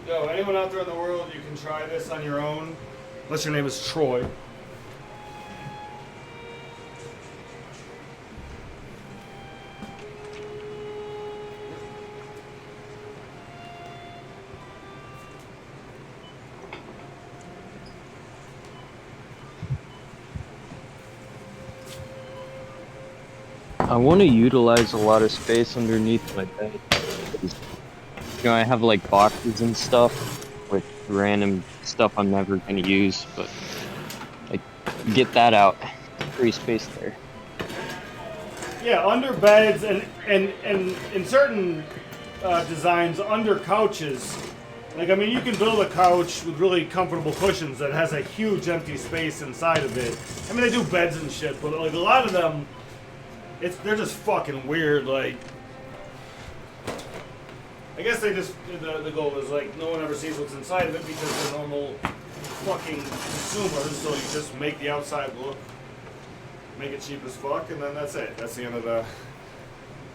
Yo, anyone out there in the world, you can try this on your own. Unless your name is Troy. I want to utilize a lot of space underneath my bed. You know, I have like boxes and stuff with random stuff I'm never gonna use, but like get that out. Free space there. Yeah, under beds and in certain designs, under couches. Like, I mean, you can build a couch with really comfortable cushions that has a huge empty space inside of it. I mean, they do beds and shit, but like a lot of them, they're just fucking weird. Like, I guess they just the goal is like no one ever sees what's inside of it because they're normal fucking consumers. So you just make the outside look, make it cheap as fuck, and then that's it. That's the end of the.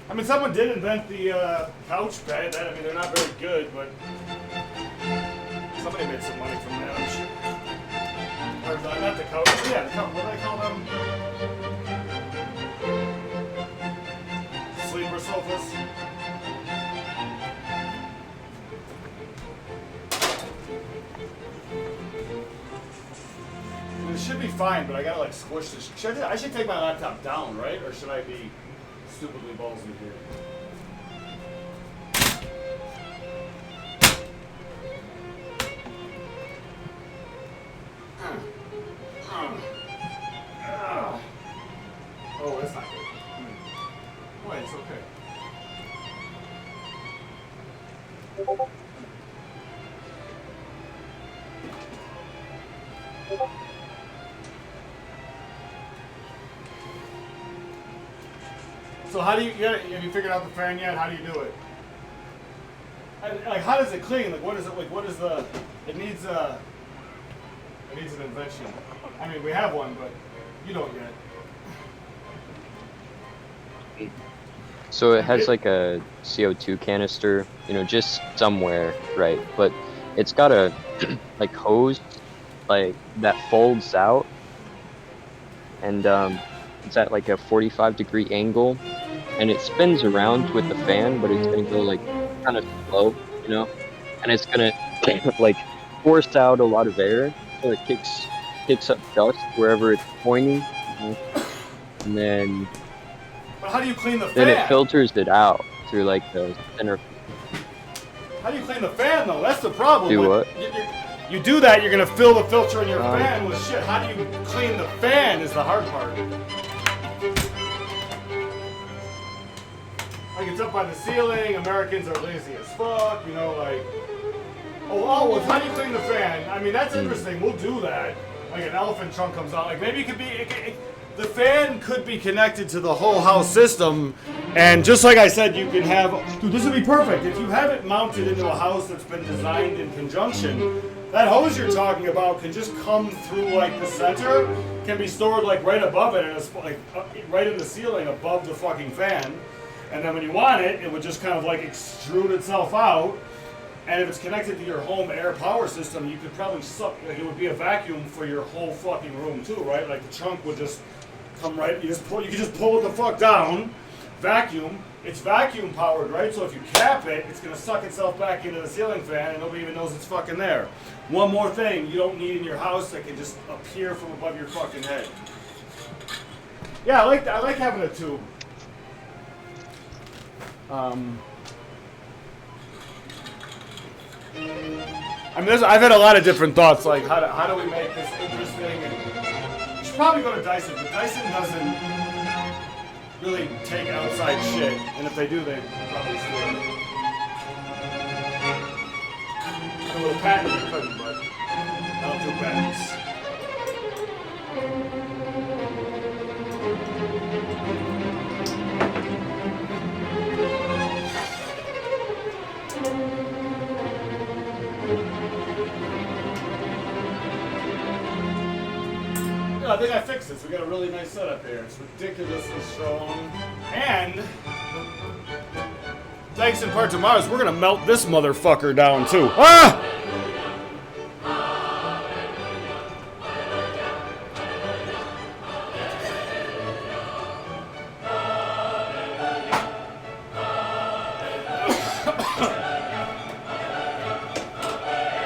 I mean, someone did invent the couch bed. I mean, they're not very good, but somebody made some money from that, I'm sure. Or not the couch. Yeah, the couch. What do they call them? Sleeper sofas. I mean, it should be fine, but I gotta like squish this. I should take my laptop down, right? Or should I be stupidly ballsy here? Oh, that's not good. Wait, it's okay. So how do have you figured out the fan yet? How do you do it? Like, how does it clean? Like, what is it? Like, what is the? It needs an invention. I mean, we have one, but you don't yet. So it has like a CO2 canister, you know, just somewhere, right? But it's got a like hose, like that folds out, and it's at like a 45-degree angle, and it spins around with the fan, but it's gonna go like kind of slow, you know, and it's gonna like force out a lot of air, so it kicks up dust wherever it's pointing, you know? And then. But how do you clean the fan? Then it filters it out through like the center. How do you clean the fan though? That's the problem. Do what? You do that, you're gonna fill the filter in your fan with shit. How do you clean the fan is the hard part. Like, it's up by the ceiling, Americans are lazy as fuck, you know, like. Well, how do you clean the fan? I mean, that's interesting, we'll do that. Like, an elephant trunk comes out, like, maybe it could be, the fan could be connected to the whole house system, and just like I said, you can have, dude, this would be perfect. If you have it mounted into a house that's been designed in conjunction, that hose you're talking about can just come through like the center, can be stored like right above it, and it's like right in the ceiling above the fucking fan, and then when you want it, it would just kind of like extrude itself out. And if it's connected to your home air power system, you could probably suck, like it would be a vacuum for your whole fucking room too, right? Like the trunk would just come right, you could just pull it the fuck down, vacuum, it's vacuum powered, right? So if you cap it, it's gonna suck itself back into the ceiling fan and nobody even knows it's fucking there. One more thing you don't need in your house that can just appear from above your fucking head. Yeah, I like having a tube. I mean, I've had a lot of different thoughts, like how do we make this interesting? And you should probably go to Dyson, but Dyson doesn't really take outside shit, and if they do, they probably steal it. And with a patent, they couldn't, but I don't do patents. I think I fixed it. So we got a really nice setup here. It's ridiculously strong, and Thanks in part to Marz, we're gonna melt this motherfucker down too. Ah!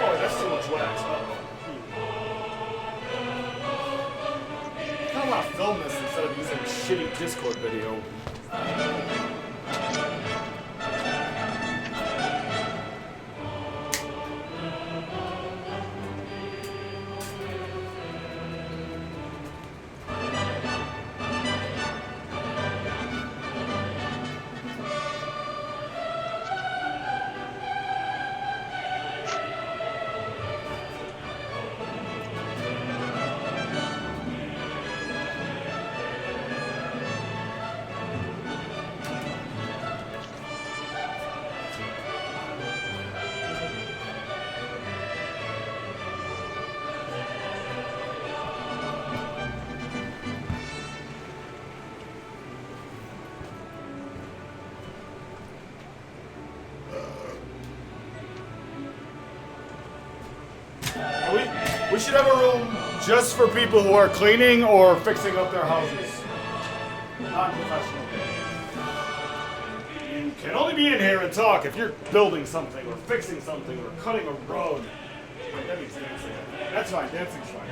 Oh, that's too much wax. I kind of want to film this instead of using a shitty Discord video. We should have a room just for people who are cleaning or fixing up their houses. Non-professional. You can only be in here and talk if you're building something or fixing something or cutting a road. Wait, that means dancing. That's fine, dancing's fine.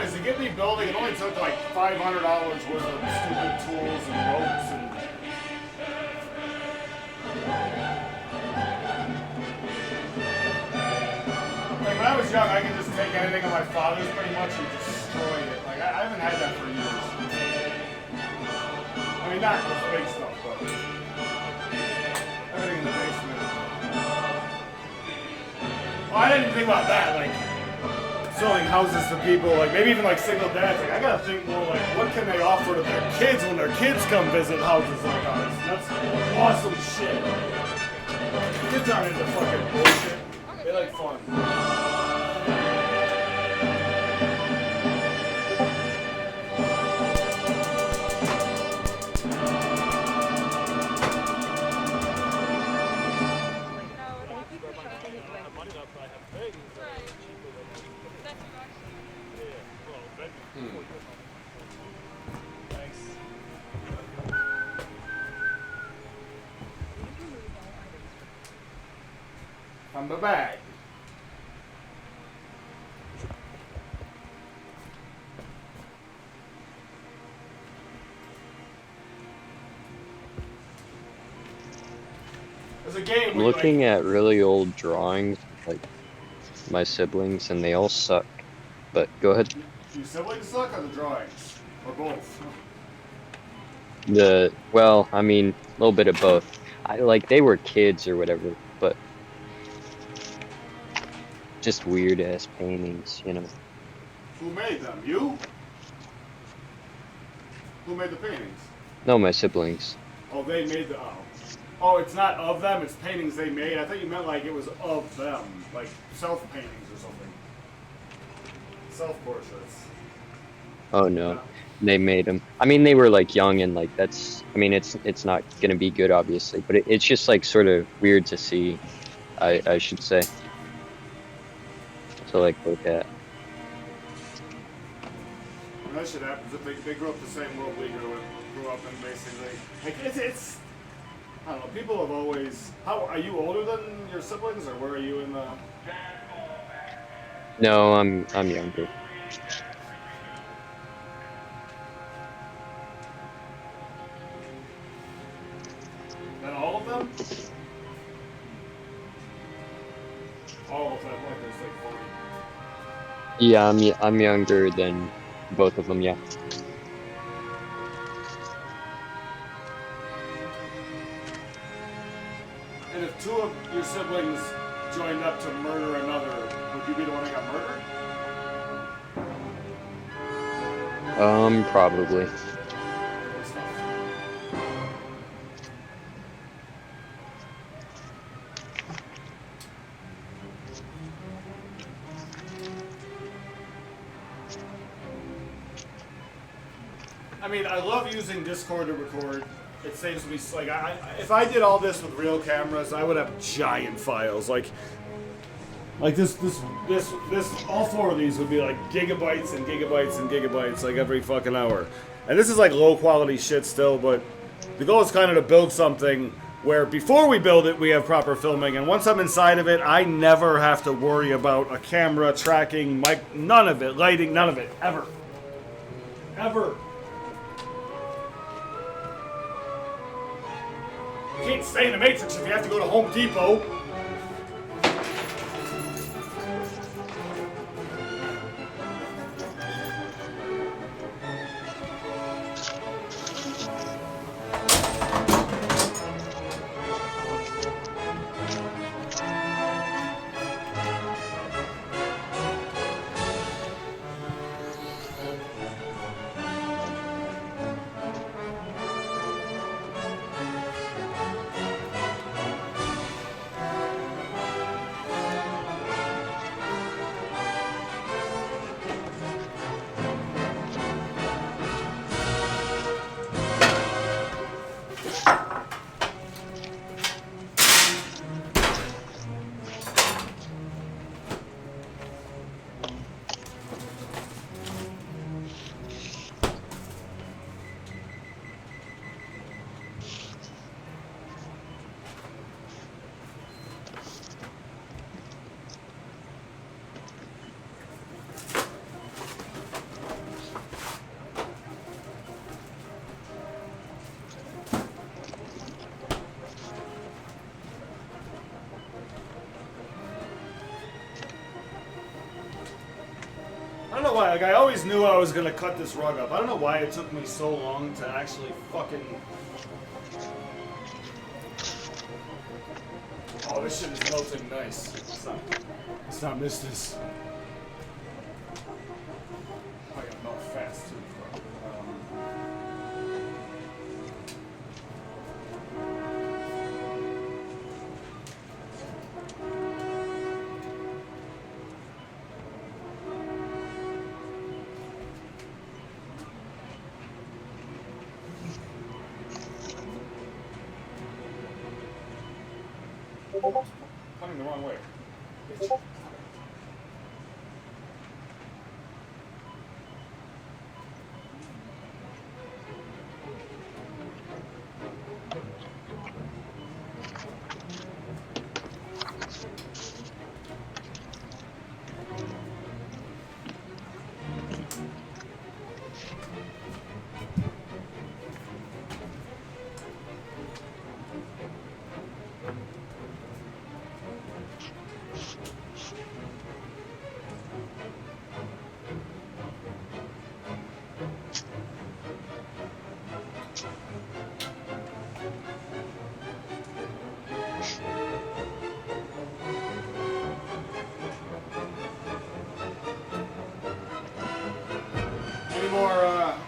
To get me building, it only took like $500 worth of stupid tools and ropes and. Like when I was young, I could just take anything of my father's pretty much and destroy it. Like I haven't had that for years. I mean, not the big stuff, but everything in the basement. Well, I didn't think about that. Like. Selling houses to people, like maybe even like single dads. Like I gotta think more like what can they offer to their kids when their kids come visit houses like ours. That's awesome shit. Kids aren't into fucking bullshit. They like fun. From the bag. There's a game. I'm looking at really old drawings, like my siblings, and they all suck. But go ahead. Do your siblings suck or the drawings? Or both? Well, I mean, a little bit of both. They were kids or whatever, but just weird ass paintings, you know. Who made them? You? Who made the paintings? No, my siblings. Oh, they made the. Oh, it's not of them. It's paintings they made. I thought you meant like it was of them, like self paintings or something. Self portraits. Oh no. Yeah. They made them. I mean, they were like young and like that's. I mean, it's not gonna be good, obviously, but it's just like sort of weird to see. I should say. To like look at. that shit happens. They grew up the same world we grew up in, basically. Like it's I don't know. People have always. How are you older than your siblings, or where are you in the? No, I'm younger. Than all of them? All of them, like there's like 40. Yeah, I'm younger than both of them. Yeah. And if two of your siblings joined up to murder another, would you be the one that got murdered? Probably. I mean, I love using Discord to record. It saves me, like, if I did all this with real cameras, I would have giant files. Like this, all four of these would be like gigabytes and gigabytes and gigabytes, like every fucking hour. And this is like low quality shit still, but the goal is kind of to build something where before we build it, we have proper filming. And once I'm inside of it, I never have to worry about a camera, tracking, mic, none of it, lighting, none of it, ever. Ever. You can't stay in the Matrix if you have to go to Home Depot. I don't know why, like I always knew I was gonna cut this rug up. I don't know why it took me so long to actually fucking... Oh, this shit is melting nice. Let's not miss this. I gotta melt fast too. Coming the wrong way. Bitch.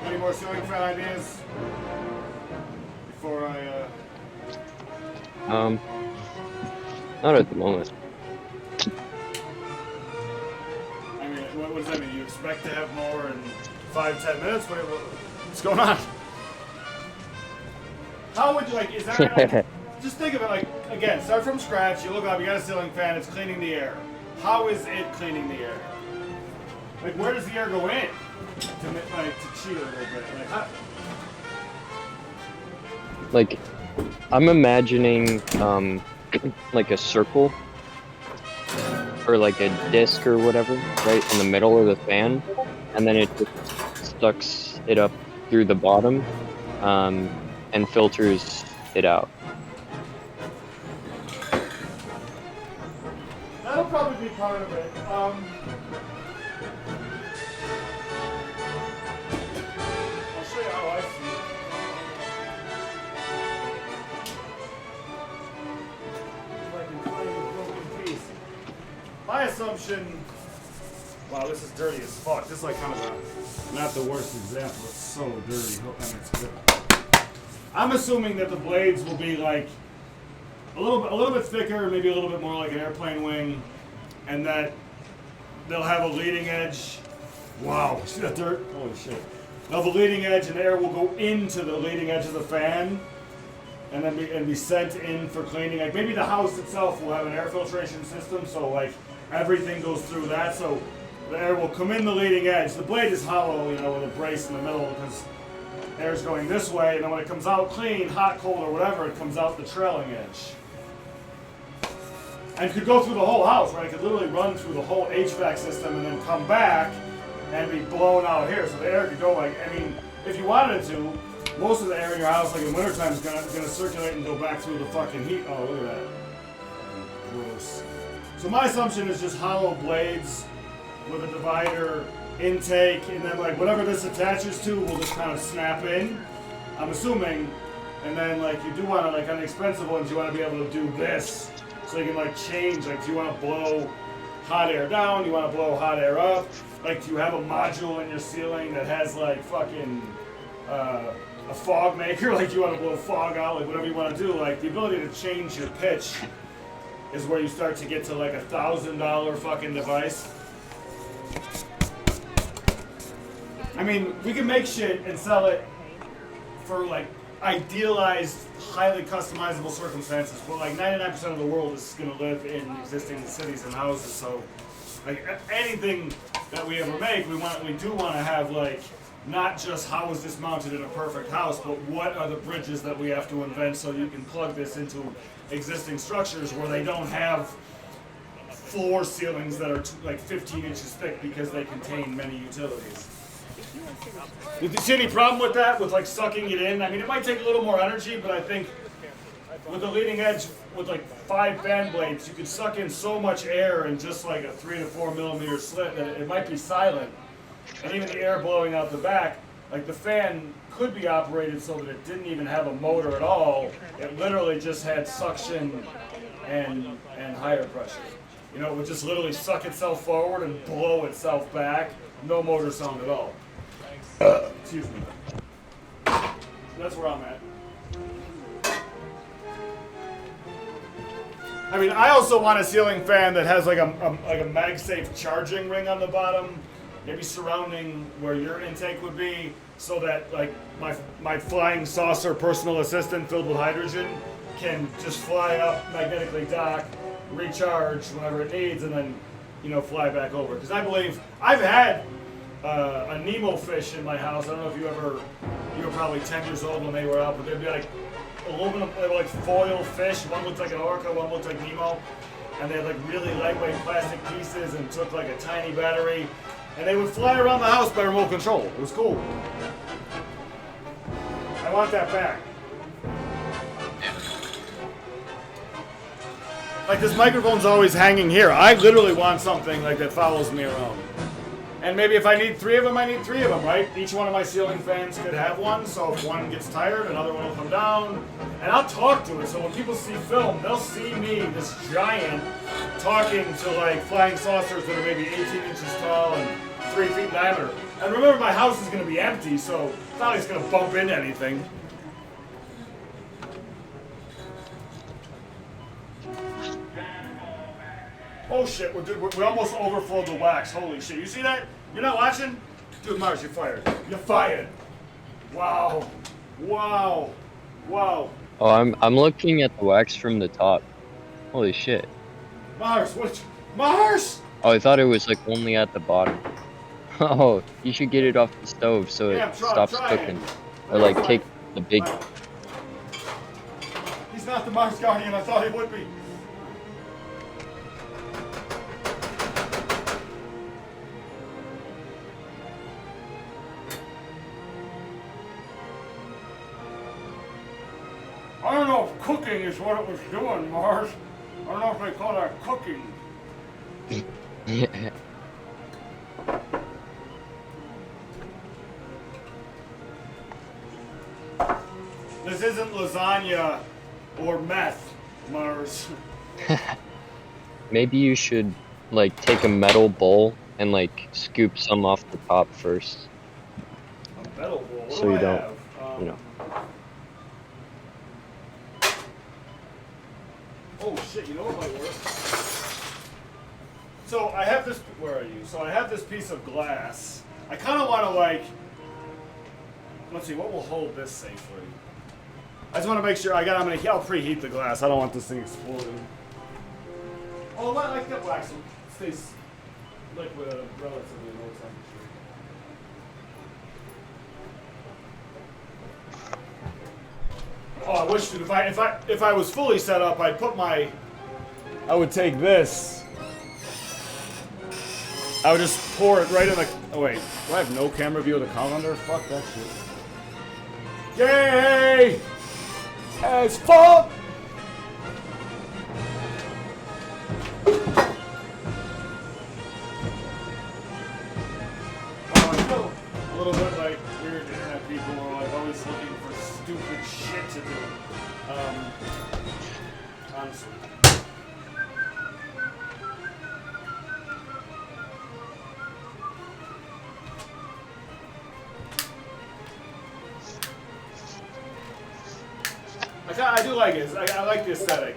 Any more ceiling fan ideas before I? Not at the moment. I mean, what does that mean? You expect to have more in 5-10 minutes? What's going on? How would you like? Is that like, just think of it like again? Start from scratch. You look up. You got a ceiling fan. It's cleaning the air. How is it cleaning the air? Like, where does the air go in? To cheat a little bit. Like, how? Like, I'm imagining, like a circle, or like a disc or whatever, right, in the middle of the fan, and then it just sucks it up through the bottom, and filters it out. That'll probably be part of it. I'll show you how I see it. Like a tiny broken piece. My assumption. Wow, this is dirty as fuck. This is like kind of a, not the worst example. It's so dirty. And it's good. I'm assuming that the blades will be like a little bit thicker, maybe a little bit more like an airplane wing, and that they'll have a leading edge. Wow, see that dirt? Holy shit. They'll have a leading edge, and air will go into the leading edge of the fan, and then be sent in for cleaning. Like maybe the house itself will have an air filtration system, so like everything goes through that. So the air will come in the leading edge. The blade is hollow, you know, with a brace in the middle because air's going this way, and then when it comes out clean, hot, cold, or whatever, it comes out the trailing edge. And could go through the whole house, right? It could literally run through the whole HVAC system and then come back and be blown out here. So the air could go like, I mean, if you wanted it to, most of the air in your house, like in wintertime, is gonna circulate and go back through the fucking heat. Oh, look at that. Gross. So my assumption is just hollow blades with a divider, intake, and then like whatever this attaches to will just kind of snap in. I'm assuming. And then like you do want to, like on the expensive ones, you want to be able to do this. So you can like change, like do you want to blow hot air down, you want to blow hot air up, like do you have a module in your ceiling that has like fucking a fog maker, like you want to blow fog out, like whatever you want to do, like the ability to change your pitch is where you start to get to like $1,000 fucking device. I mean, we can make shit and sell it for like idealized, highly customizable circumstances, but like 99% of the world is going to live in existing cities and houses. So, like anything that we ever make, we do want to have like not just how is this mounted in a perfect house, but what are the bridges that we have to invent so you can plug this into existing structures where they don't have floor ceilings that are like 15 inches thick because they contain many utilities. Did you see any problem with that, with like sucking it in? I mean, it might take a little more energy, but I think with the leading edge, with like 5 fan blades, you could suck in so much air in just like a 3 to 4 millimeter slit that it might be silent. And even the air blowing out the back, like the fan could be operated so that it didn't even have a motor at all. It literally just had suction and higher pressure. You know, it would just literally suck itself forward and blow itself back. No motor sound at all. Excuse me. So that's where I'm at. I mean, I also want a ceiling fan that has like a MagSafe charging ring on the bottom, maybe surrounding where your intake would be, so that like my flying saucer personal assistant filled with hydrogen can just fly up, magnetically dock, recharge whenever it needs, and then, you know, fly back over. Because I believe I've had a Nemo fish in my house. I don't know if you were probably 10 years old when they were out, but they'd be like aluminum, they were like foil fish. One looked like an orca, one looked like Nemo, and they had like really lightweight plastic pieces and took like a tiny battery, and they would fly around the house by remote control. It was cool. I want that back. Like this microphone's always hanging here. I literally want something like that follows me around. And maybe if I need 3 of them, I need 3 of them, right? Each one of my ceiling fans could have one, so if one gets tired, another one will come down. And I'll talk to it, so when people see film, they'll see me, this giant, talking to like flying saucers that are maybe 18 inches tall and 3 feet in diameter. And remember, my house is going to be empty, so it's not like it's going to bump into anything. Oh shit, we almost overflowed the wax. Holy shit, you see that? You're not watching? Dude, Marz, you're fired. You're fired. Wow. Wow. Wow. Oh, I'm looking at the wax from the top. Holy shit. Marz, what? Marz! Oh, I thought it was like only at the bottom. Oh, you should get it off the stove so Yeah, it I'm stops trying. cooking. Or like take the big. He's not the Marz Guardian I thought he would be. I don't know if cooking is what it was doing, Marz. I don't know if they call that cooking. Yeah. This isn't lasagna or meth, Marz. Maybe you should like take a metal bowl and like scoop some off the top first, A metal bowl. What so do you I don't, have? you know. Oh shit! You know what might work? So I have this. Where are you? So I have this piece of glass. I kind of want to like. Let's see what will hold this safely. I just want to make sure I'll preheat the glass. I don't want this thing exploding. Oh, I like that wax. It stays liquid at a relatively low temperature. Oh, I wish, dude, if I was fully set up, I'd put my. I would take this. I would just pour it right in the. Oh wait, do I have no camera view of the colander? Fuck that shit. Yay! As fuck! Oh, I feel a little bit like weird internet people are like always looking for stupid shit to do. Honestly. I do like it. I like the aesthetic.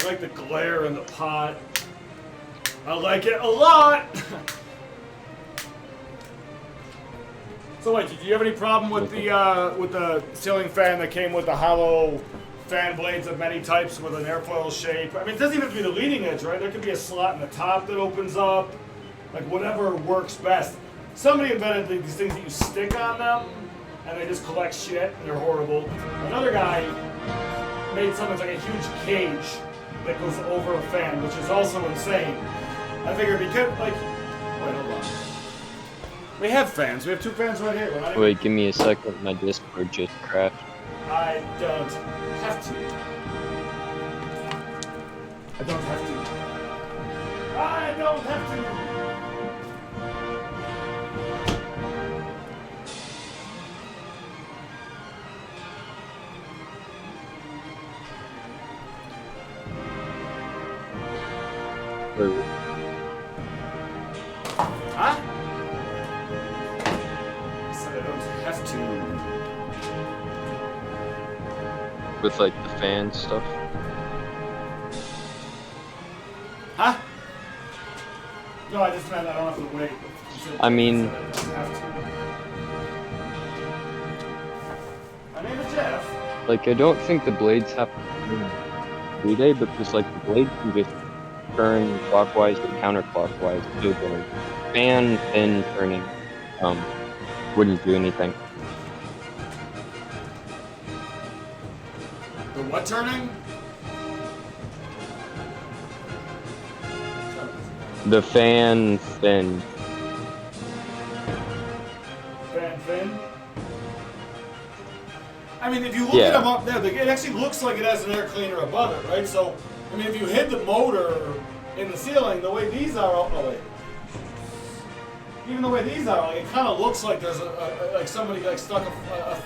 I like the glare in the pot. I like it a lot. So wait, did you have any problem with the ceiling fan that came with the hollow fan blades of many types with an airfoil shape? I mean, it doesn't even have to be the leading edge, right? There could be a slot in the top that opens up, like whatever works best. Somebody invented these things that you stick on them, and they just collect shit, and they're horrible. Another guy made something like a huge cage that goes over a fan, which is also insane. I figured because, like, wait, hold on. We have fans. We have two fans right here. Wait, give me a second. My Discord just crashed. I don't have to. I don't have to. I don't have to. Huh? I said I don't have to. With like the fan stuff. Huh? No, I just meant I don't have to wait. I mean, I don't have to. My name is Jeff. like I don't think the blades have to turn every day because like the blades can just turn clockwise or counterclockwise. So the fan fin turning wouldn't do anything. The what turning? The fan fin. Fan fin? I mean, if you look Yeah. at them up there, it actually looks like it has an air cleaner above it, right? So, I mean, if you hid the motor in the ceiling, the way these are, oh wait. Even the way these are, like, it kind of looks like there's like somebody like stuck a.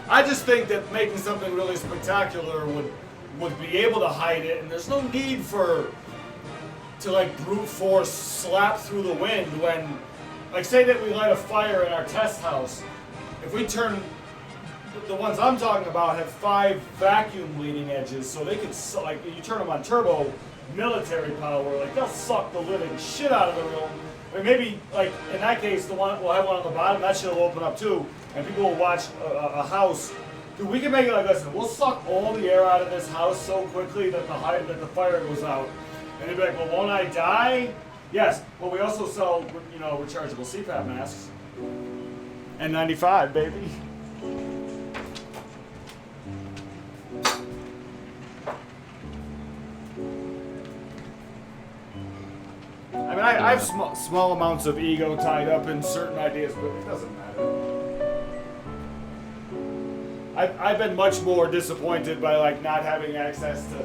I just think that making something really spectacular would be able to hide it, and there's no need to like brute force slap through the wind when, like, say that we light a fire in our test house. If we turn, the ones I'm talking about have 5 vacuum leading edges, so they could, like, you turn them on turbo, military power, like they'll suck the living shit out of the room. I mean, maybe, like, in that case, we'll have one on the bottom, that shit will open up too, and people will watch a house. Dude, we can make it like, listen, we'll suck all the air out of this house so quickly that the fire goes out. And they'd be like, well, won't I die? Yes. Well, we also sell, you know, rechargeable CPAP masks. N95, baby. I mean, I have small amounts of ego tied up in certain ideas, but it doesn't matter. I've been much more disappointed by like not having access to,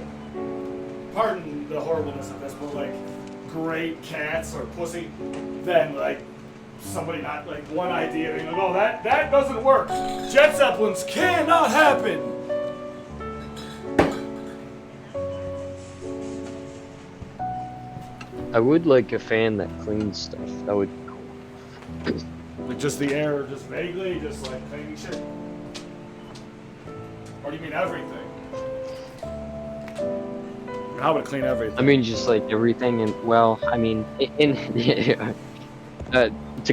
pardon the horribleness of this, but like great cats or pussy than like somebody not like one idea being like, oh, that doesn't work. Jet Zeppelins cannot happen. I would like a fan that cleans stuff. That would be cool. Like just the air, just vaguely, just like cleaning shit. Or do you mean everything? How would it clean everything? I mean, just like everything, and well, I mean, to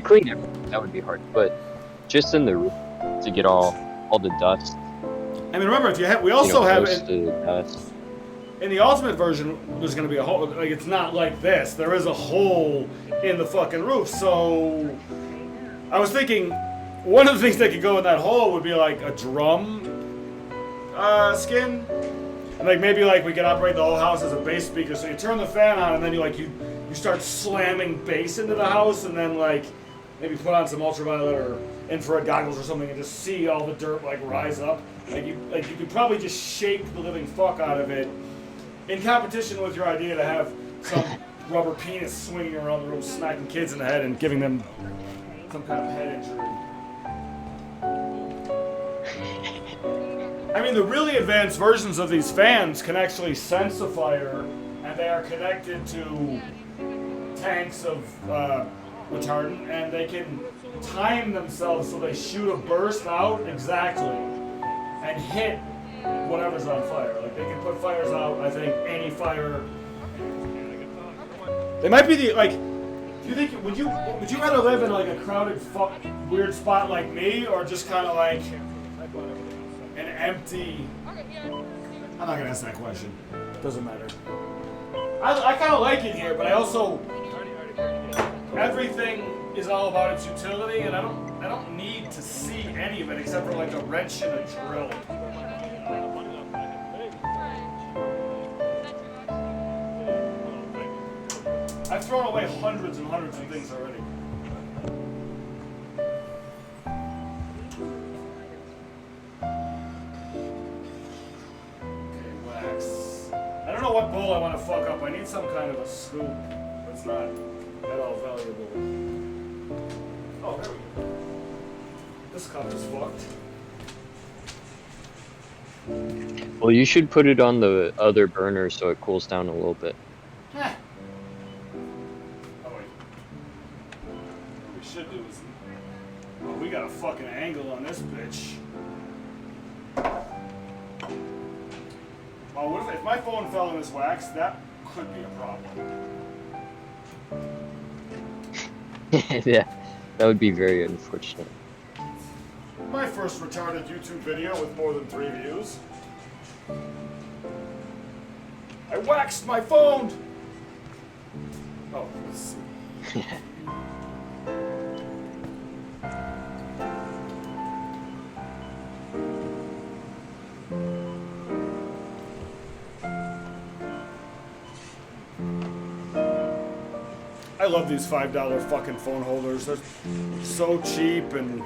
clean everything that would be hard, but just in the room to get all the dust. I mean, remember, if you have, we also have dust. In the ultimate version, there's going to be a hole. Like, it's not like this. There is a hole in the fucking roof. So, I was thinking, one of the things that could go in that hole would be like a drum skin. And like maybe like we could operate the whole house as a bass speaker. So you turn the fan on and then you start slamming bass into the house, and then like maybe put on some ultraviolet or infrared goggles or something and just see all the dirt like rise up. Like you could probably just shake the living fuck out of it. In competition with your idea to have some rubber penis swinging around the room, smacking kids in the head and giving them some kind of head injury. I mean, the really advanced versions of these fans can actually sense a fire, and they are connected to tanks of retardant, and they can time themselves so they shoot a burst out exactly and hit whatever's on fire. Like, they can put fires out, I think, any fire. They might be the, like, do you think, would you rather live in, like, a crowded, weird spot like me, or just kind of, like, an empty... I'm not going to ask that question. Doesn't matter. I kind of like it here, but I also... Everything is all about its utility, and I don't need to see any of it except for, like, a wrench and a drill. I've thrown away hundreds and hundreds of things already. Okay, wax. I don't know what bowl I want to fuck up. I need some kind of a scoop that's not at all valuable. Oh, there we go. This cup is fucked. Well, you should put it on the other burner so it cools down a little bit. Heh. Oh, wait. What we should do is... Oh, we got a fucking angle on this bitch. Oh, what if my phone fell in this wax? That could be a problem. Yeah, that would be very unfortunate. My first retarded YouTube video with more than 3 views. I waxed my phone! Oh, let's see. I love these $5 fucking phone holders. They're so cheap and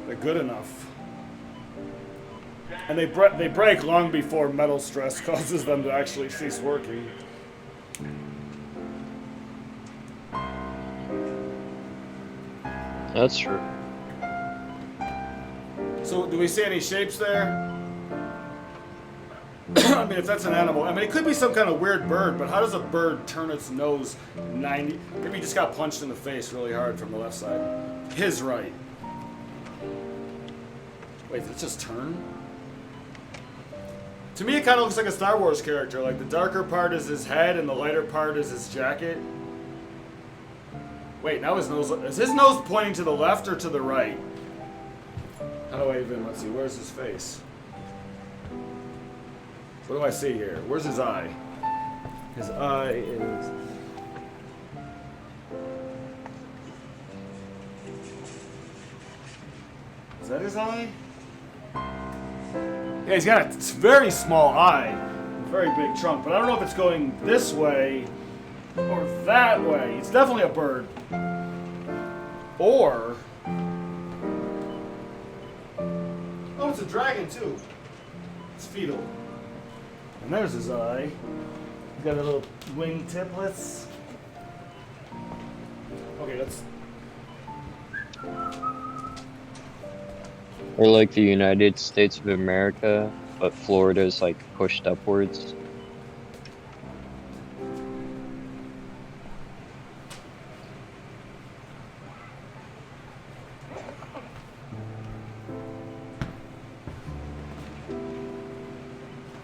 they're good enough. And they break long before metal stress causes them to actually cease working. That's true. So, do we see any shapes there? I mean, if that's an animal, I mean, it could be some kind of weird bird, but how does a bird turn its nose 90? Maybe he just got punched in the face really hard from the left side. His right. Wait, did it just turn? To me, it kind of looks like a Star Wars character. Like, the darker part is his head and the lighter part is his jacket. Wait, now his nose... Is his nose pointing to the left or to the right? How do I even... Let's see, where's his face? What do I see here? Where's his eye? His eye is... Is that his eye? Yeah, he's got a very small eye. A very big trunk. But I don't know if it's going this way or that way. It's definitely a bird. Or... Oh, it's a dragon too. It's fetal. And there's his eye. He's got a little wing tiplets. Okay, let's... Or like the United States of America, but Florida's like pushed upwards.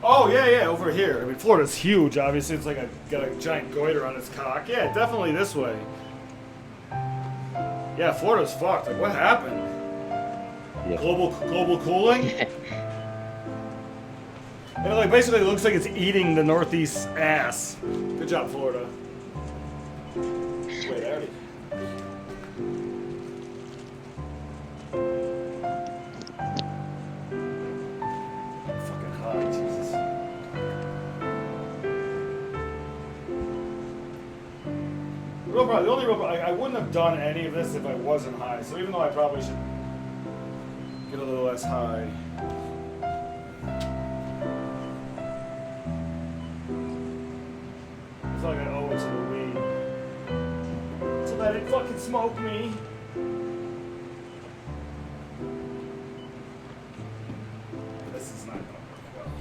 Oh, yeah, over here. I mean, Florida's huge, obviously. It's like got a giant goiter on its cock. Yeah, definitely this way. Yeah, Florida's fucked. Like, what happened? Yeah. Global cooling? And it like basically looks like it's eating the Northeast ass. Good job, Florida. Wait, I already... Fucking high, Jesus. Real problem, the only real problem, I wouldn't have done any of this if I wasn't high. So even though I probably should get a little less high. I feel like I owe it to the weed. To let it fucking smoke me. This is not gonna work well.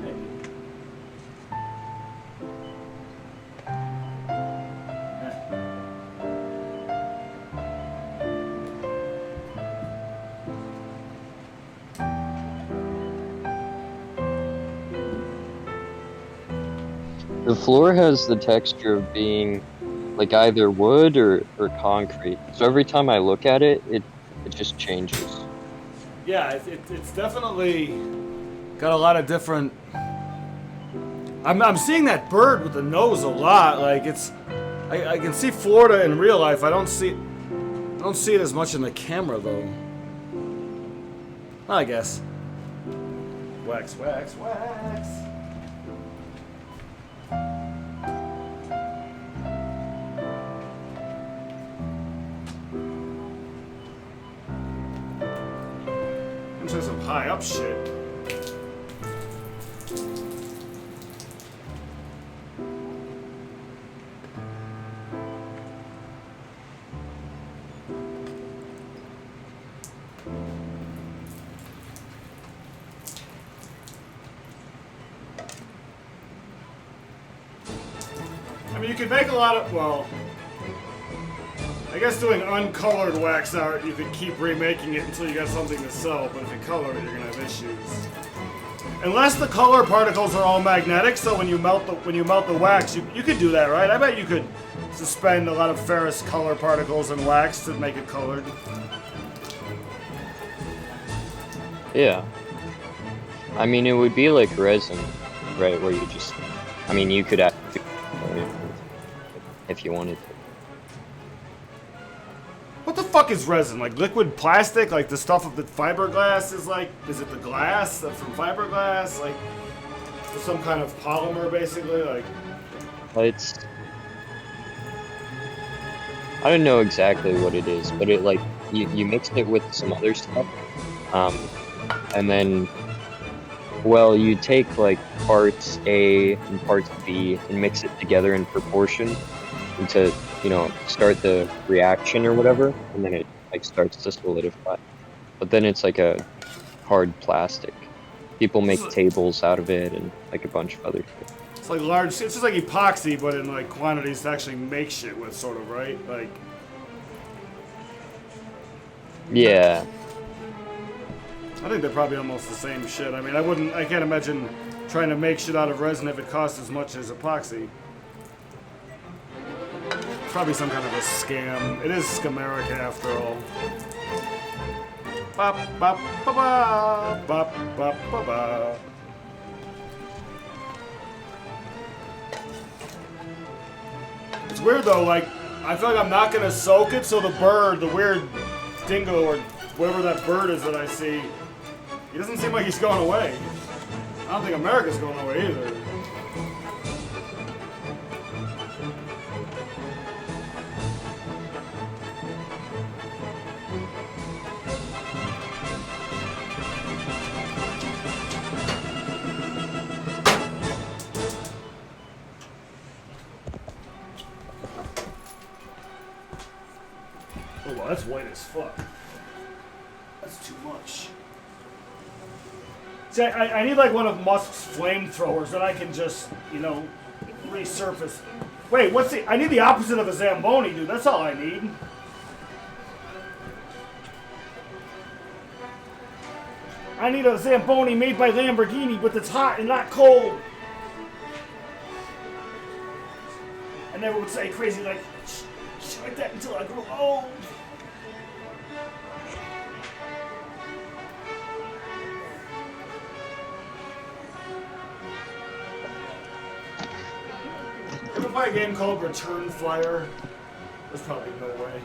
Maybe. The floor has the texture of being like either wood or concrete. So every time I look at it, it just changes. Yeah, it's definitely got a lot of different... I'm seeing that bird with the nose a lot. Like it's... I can see Florida in real life. I don't see it as much in the camera though. I guess. Wax, wax, wax. I'm saying some high up shit. I mean, you could make a lot of, well, I guess doing uncolored wax art, you could keep remaking it until you got something to sell, but if you color it, you're gonna have issues. Unless the color particles are all magnetic, so when you melt the wax, you could do that, right? I bet you could suspend a lot of ferrous color particles in wax to make it colored. Yeah. I mean, it would be like resin, right? Where you just, I mean, you could add if you wanted to. What the fuck is resin? Like liquid plastic? Like the stuff of the fiberglass is like, is it the glass from fiberglass? Like some kind of polymer basically? Like It's, I don't know exactly what it is, but it like, you mix it with some other stuff. And then, well, you take like parts A and parts B and mix it together in proportion to, you know, start the reaction or whatever, and then it like starts to solidify. But then it's like a hard plastic. People make tables out of it and like a bunch of other shit. it's like large, it's just like epoxy, but in like quantities to actually make shit with, sort of, right? Like, Yeah. I think they're probably almost the same shit. I mean, I can't imagine trying to make shit out of resin if it costs as much as epoxy. It's probably some kind of a scam. It is Scamerica after all. Bop, bop, ba, ba, bop, bop, ba, ba. weird though, like, I feel like I'm not gonna soak it, so the bird, the weird dingo or whatever that bird is that I see, he doesn't seem like he's going away. I don't think America's going away either. Oh, well, that's white as fuck. That's too much. See, I need like one of Musk's flamethrowers that I can just, you know, resurface. Wait, what's the... I need the opposite of a Zamboni, dude. That's all I need. I need a Zamboni made by Lamborghini, but that's hot and not cold. I never would say crazy like shit like that until I grow old. Ever play a game called Return Flyer? There's probably no way.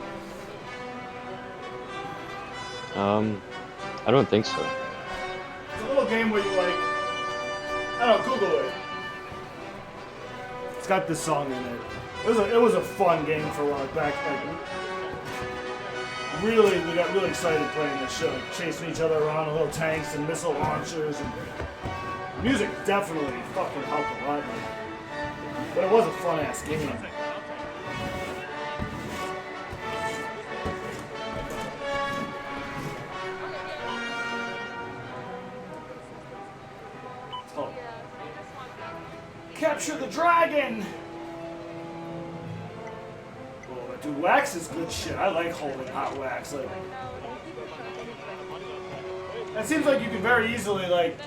I don't think so. It's a little game where you like, I don't know, Google it. It's got this song in it. It was a fun game for a while back. Like, really, we got really excited playing this show, chasing each other around in little tanks and missile launchers. And music definitely fucking helped a lot. But it was a fun ass game. Oh. Capture the dragon! Oh, dude, wax is good shit. I like holding hot wax. Like, that seems like you can very easily like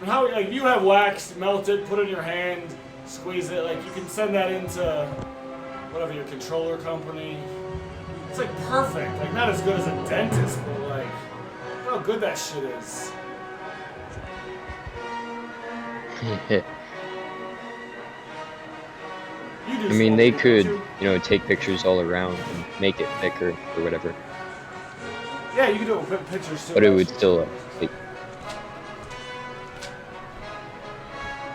you have wax, melt it, put it in your hand. Squeeze it, like you can send that into whatever your controller company. It's like perfect, like not as good as a dentist, but like how good that shit is. I mean, they could, you know, take pictures all around and make it thicker or whatever. Yeah, you can do it with pictures too. But it would still, like,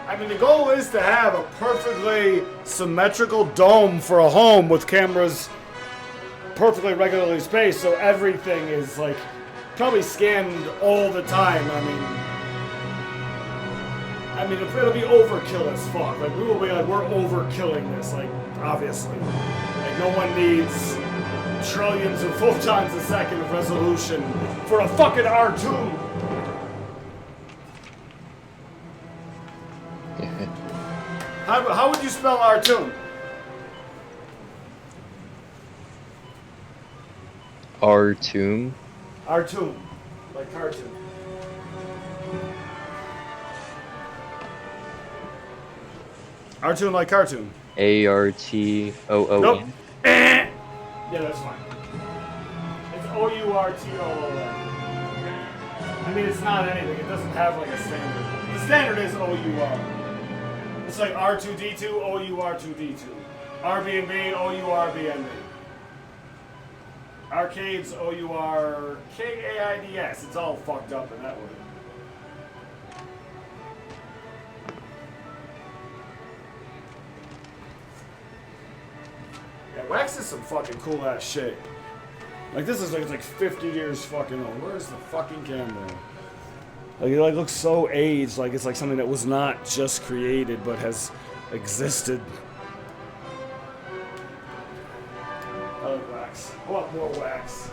I mean, the goal is to have a perfectly symmetrical dome for a home with cameras perfectly regularly spaced, so everything is like probably scanned all the time. I mean, it'll be overkill as fuck. Like we will be like, we're overkilling this. Like obviously, like no one needs trillions of photons a second of resolution for a fucking R2. How would you spell R2? R-Tomb? R2, like cartoon. R2 like cartoon. A-R-T-O-O-N? Nope. Yeah, that's fine. It's O-U-R-T-O-O-N. I mean, it's not anything. It doesn't have like a standard. The standard is O-U-R. It's like R2D2, OUR2D2. Airbnb, OURBNB. Arcades, OURKAIDS. It's all fucked up in that way. Yeah, wax is some fucking cool ass shit. Like this is like it's like 50 years fucking old. Where's the fucking camera? Like it like looks so aged, like it's like something that was not just created but has existed. I like wax. I want more wax.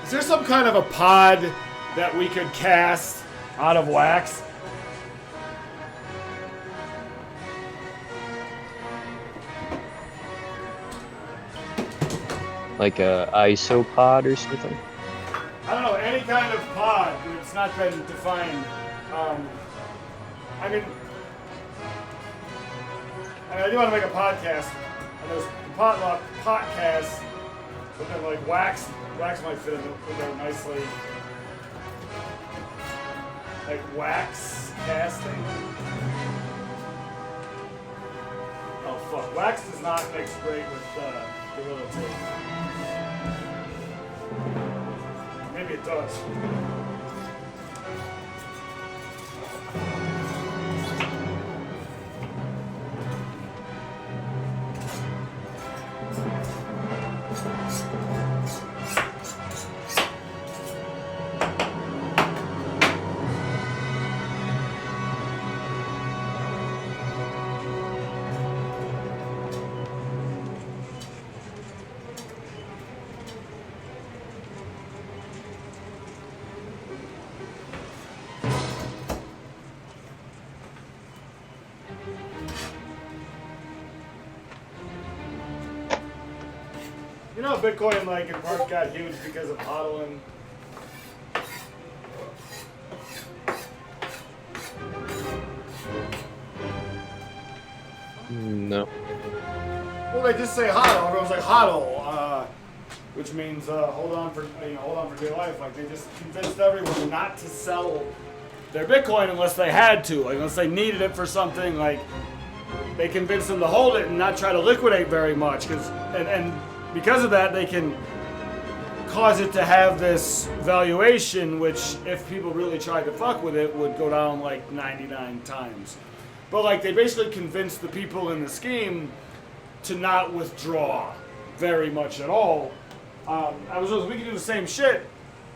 Is there some kind of a pod that we could cast out of wax? Like a isopod or something? I don't know, any kind of pod, but it's not been defined. I do want to make a podcast, and there's potluck podcast, but then like wax might fit in there nicely. Like wax casting. Oh fuck, wax does not mix great with Gorilla Tape. Maybe it does. You know, Bitcoin, like, in part got huge because of hodling. No. Well, they just say hodl. Everyone's like hodl, which means hold on for dear life. Like, they just convinced everyone not to sell their Bitcoin unless they had to, like unless they needed it for something. Like, they convinced them to hold it and not try to liquidate very much, and because of that, they can cause it to have this valuation, which, if people really tried to fuck with it, would go down like 99 times. But like, they basically convinced the people in the scheme to not withdraw very much at all. We can do the same shit,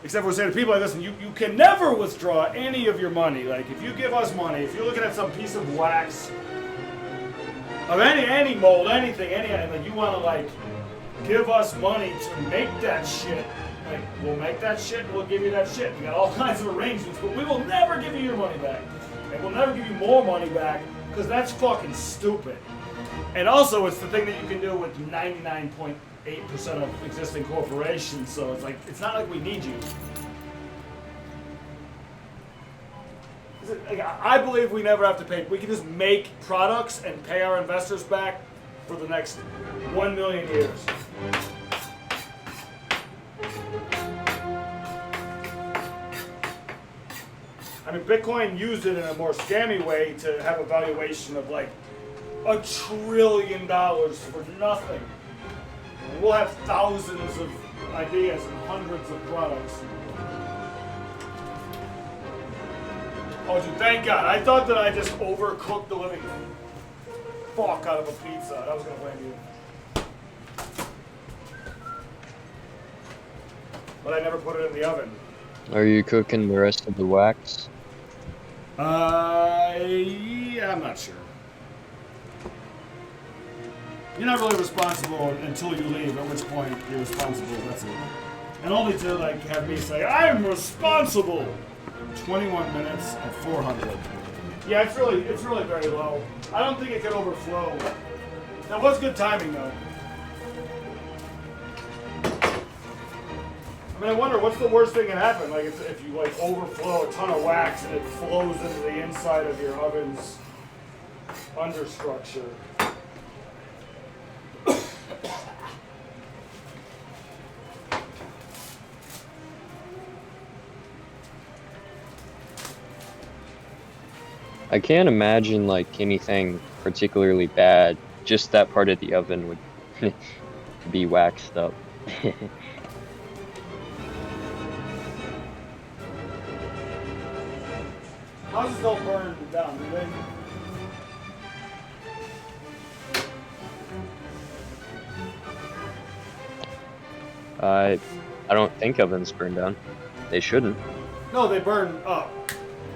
except we're saying to people like, listen, you can never withdraw any of your money. Like, if you give us money, if you're looking at some piece of wax, of any mold, anything, like, you want to like give us money to make that shit, like, we'll make that shit, we'll give you that shit. We got all kinds of arrangements, but we will never give you your money back. And we'll never give you more money back, because that's fucking stupid. And also, it's the thing that you can do with 99.8% of existing corporations, so it's like, it's not like we need you. I believe we never have to pay. We can just make products and pay our investors back for the next 1 million years. I mean, Bitcoin used it in a more scammy way to have a valuation of like $1 trillion for nothing. And we'll have thousands of ideas and hundreds of products. Oh, dude, thank God. I thought that I just overcooked the living fuck out of a pizza. I was going to blame you. But I never put it in the oven. Are you cooking the rest of the wax? Yeah, I'm not sure. You're not really responsible until you leave, at which point you're responsible, that's it. And only to like have me say, I'm responsible! 21 minutes at 400. Yeah, it's really very low. I don't think it could overflow. That was good timing though. I mean, I wonder what's the worst thing that can happen? Like if you like overflow a ton of wax and it flows into the inside of your oven's understructure. I can't imagine like anything particularly bad. Just that part of the oven would be waxed up. Houses don't burn down, do they? I don't think ovens burn down. They shouldn't. No, they burn up,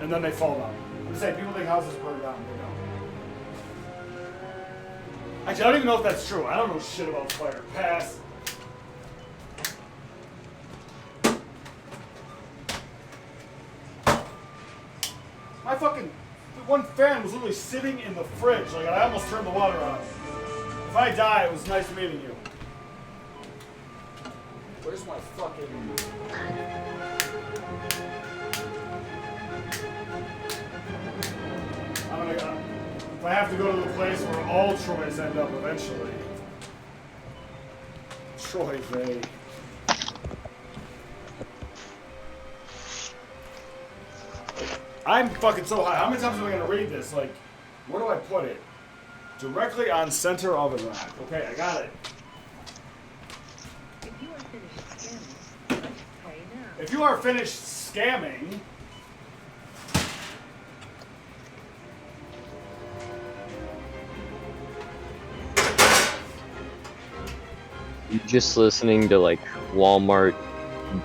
and then they fall down. I'm saying people think houses burn down. They don't. Actually, I don't even know if that's true. I don't know shit about fire. Pass. My fucking one fan was literally sitting in the fridge. Like, I almost turned the water on. If I die, it was nice meeting you. Where's my fucking... If I have to go to the place where all Troys end up eventually. Troy Bay. I'm fucking so high. How many times am I gonna read this? Like, where do I put it? Directly on center oven rack. Okay, I got it. If you are finished scamming, If press play now. You just listening to like Walmart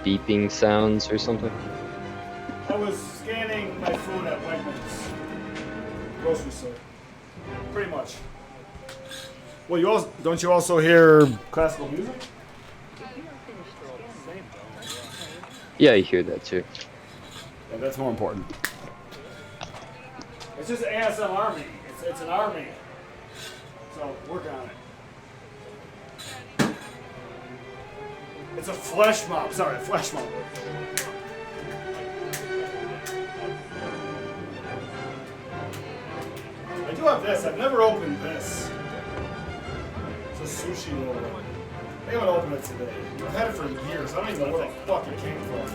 beeping sounds or something? I was scanning my food at Wegmans grocery store. Pretty much. Well, you also don't you also hear classical music? If you are finished scamming, press play. Yeah, I hear that too. Yeah, that's more important. It's just ASM Army. It's an army. So work on it. It's a flesh mob. Sorry, a flesh mob. I do have this. I've never opened this. It's a sushi roll. I haven't opened it today. I've had it for years. I don't even know where the fuck it came from.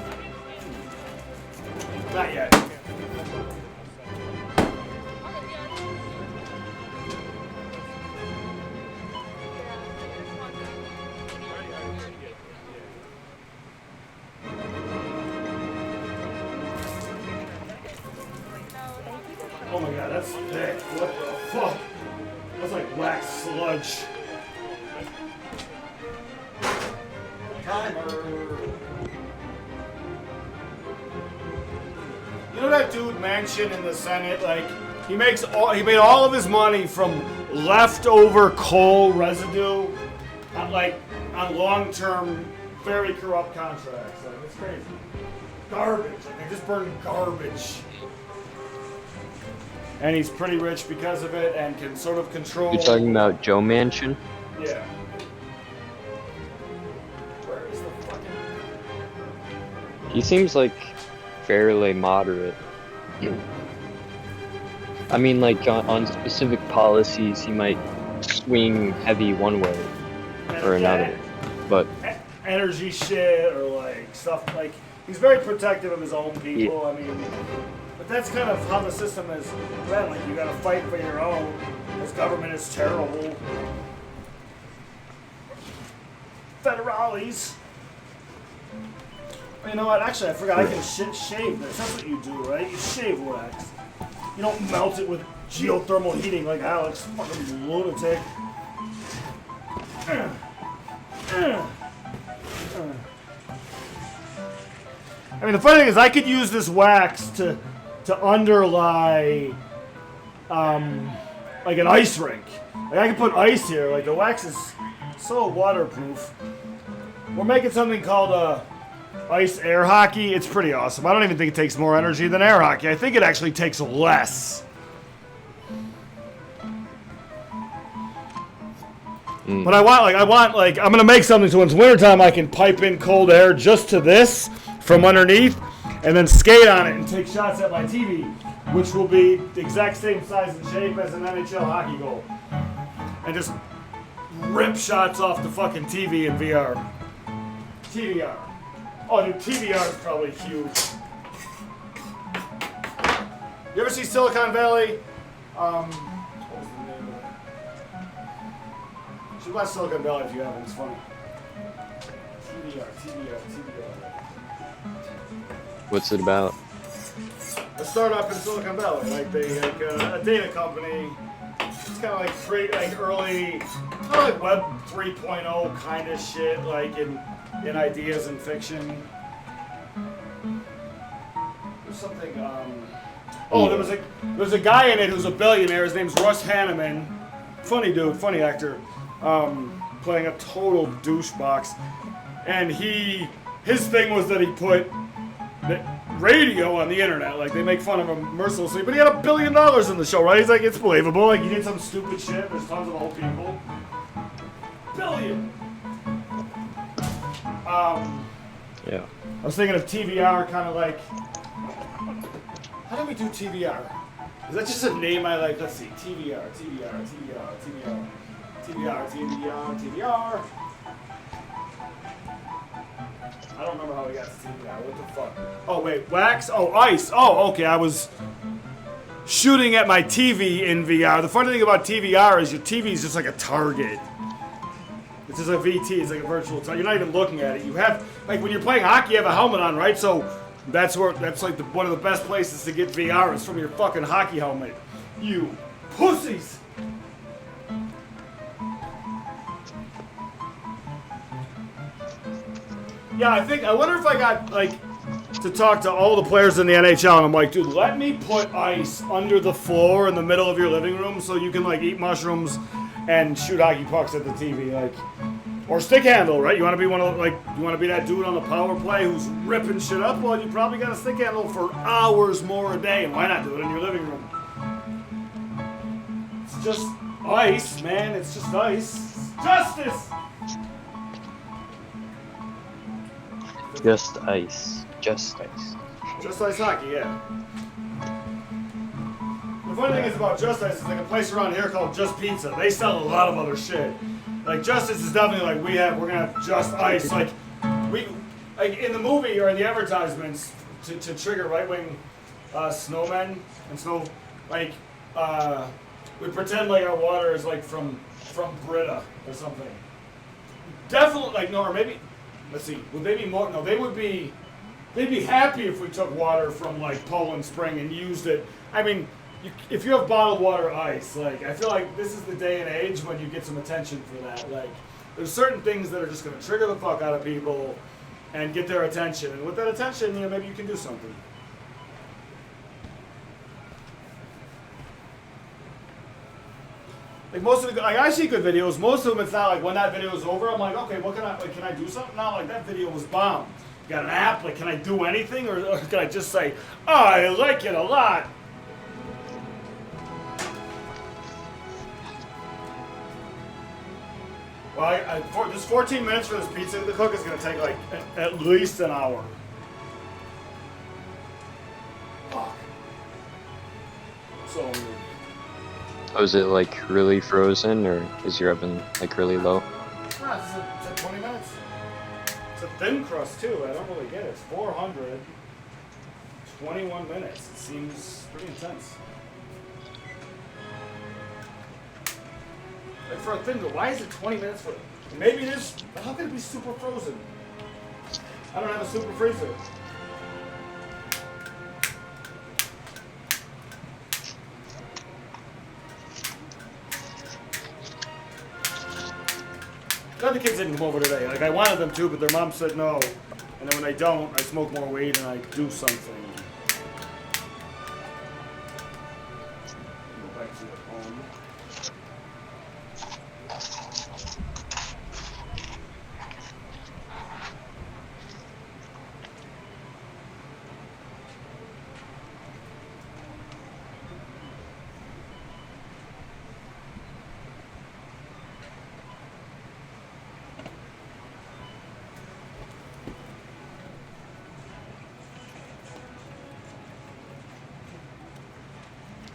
Not yet. Oh my god, that's thick. What the fuck? That's like wax sludge. Timer. You know that dude Manchin in the Senate? Like, he made all of his money from leftover coal residue on long-term, very corrupt contracts. Like, it's crazy. Garbage. Like, they just burn garbage. And he's pretty rich because of it and can sort of control. You're talking about Joe Manchin? Yeah. Where is the fucking. He seems like fairly moderate. I mean, like on specific policies, he might swing heavy one way or another. But Energy shit or like stuff like. He's very protective of his own people. I mean. But that's kind of how the system is run. Like, you gotta fight for your own. This government is terrible. Federales. You know what? Actually, I forgot. I can shave this. That's what you do, right? You shave wax. You don't melt it with geothermal heating like Alex. Fucking lunatic. I mean, the funny thing is, I could use this wax to underlie, like an ice rink. Like, I could put ice here. Like, the wax is so waterproof. We're making something called ice air hockey. It's pretty awesome. I don't even think it takes more energy than air hockey. I think it actually takes less. But I'm gonna make something so when it's wintertime, I can pipe in cold air just to this from underneath, and then skate on it and take shots at my TV, which will be the exact same size and shape as an NHL hockey goal. And just rip shots off the fucking TV in VR. TVR. Oh, dude, TVR is probably huge. You ever see Silicon Valley? What was the name of it? You should watch Silicon Valley if you haven't. It's funny. TVR. what's it about? A startup in Silicon Valley, like a data company. It's kind of like early, kind of like Web 3.0 kind of shit, like in ideas and fiction. There's something. There was a guy in it who's a billionaire. His name's Russ Hanneman. Funny dude, funny actor, playing a total douchebox. And his thing was that he put the radio on the internet. Like, they make fun of him mercilessly, but he had $1 billion in the show, right? He's like, it's believable. Like, he did some stupid shit. There's tons of old people. Billion. Yeah. I was thinking of TVR, kind of like. How do we do TVR? Is that just a name I like? Let's see. TVR. I don't remember how we got to CVR. What the fuck? Oh, wait. Wax? Oh, ice. Oh, okay. I was shooting at my TV in VR. The funny thing about TVR is your TV is just like a target. It's just a VT. It's like a virtual target. You're not even looking at it. You have, like, when you're playing hockey, you have a helmet on, right? So that's like one of the best places to get VR is from your fucking hockey helmet. You pussies! Yeah, I wonder if I got, like, to talk to all the players in the NHL, and I'm like, dude, let me put ice under the floor in the middle of your living room so you can, like, eat mushrooms and shoot hockey pucks at the TV, like, or stick handle, right? You want to be you want to be that dude on the power play who's ripping shit up? Well, you probably got a stick handle for hours more a day, and why not do it in your living room? It's just ice, man. It's just ice. Justice! Just ice. Just ice. Just Ice Hockey, yeah. The funny thing is about Just Ice is like a place around here called Just Pizza. They sell a lot of other shit. Like Justice is definitely like we're gonna have Just Ice. Like in the movie or in the advertisements to trigger right wing snowmen and snow we pretend like our water is like from Brita or something. Definitely like no, or maybe let's see, would they be more? No, they'd be happy if we took water from like Poland Spring and used it. I mean, if you have bottled water ice, like I feel like this is the day and age when you get some attention for that. Like there's certain things that are just gonna trigger the fuck out of people and get their attention. And with that attention, you know, maybe you can do something. Like most of the, like I see good videos. Most of them, it's not like when that video is over, I'm like, okay, what can I do something now? Like that video was bomb. You got an app? Like, can I do anything, or can I just say, oh, I like it a lot? Well, this 14 minutes for this pizza to cook is gonna take like at least an hour. Fuck. So. Oh, is it like really frozen, or is your oven like really low? Nah, it's at 20 minutes. It's a thin crust too. I don't really get it. It's 400. 21 minutes. It seems pretty intense. Like for a thin, why is it 20 minutes for? Maybe it is. How can it be super frozen? I don't have a super freezer. Glad the kids didn't come over today. Like I wanted them to, but their mom said no. And then when they don't, I smoke more weed and I do something. Go back to your home.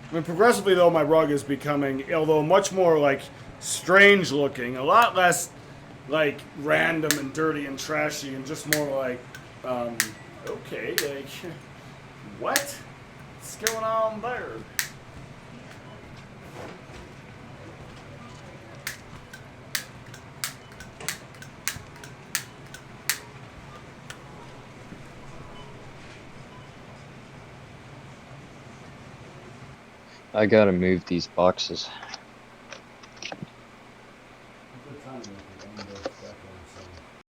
I mean, progressively though, my rug is becoming, although much more like strange looking, a lot less like random and dirty and trashy, and just more like, okay, like, what? What's going on there? I gotta move these boxes. Good time, man.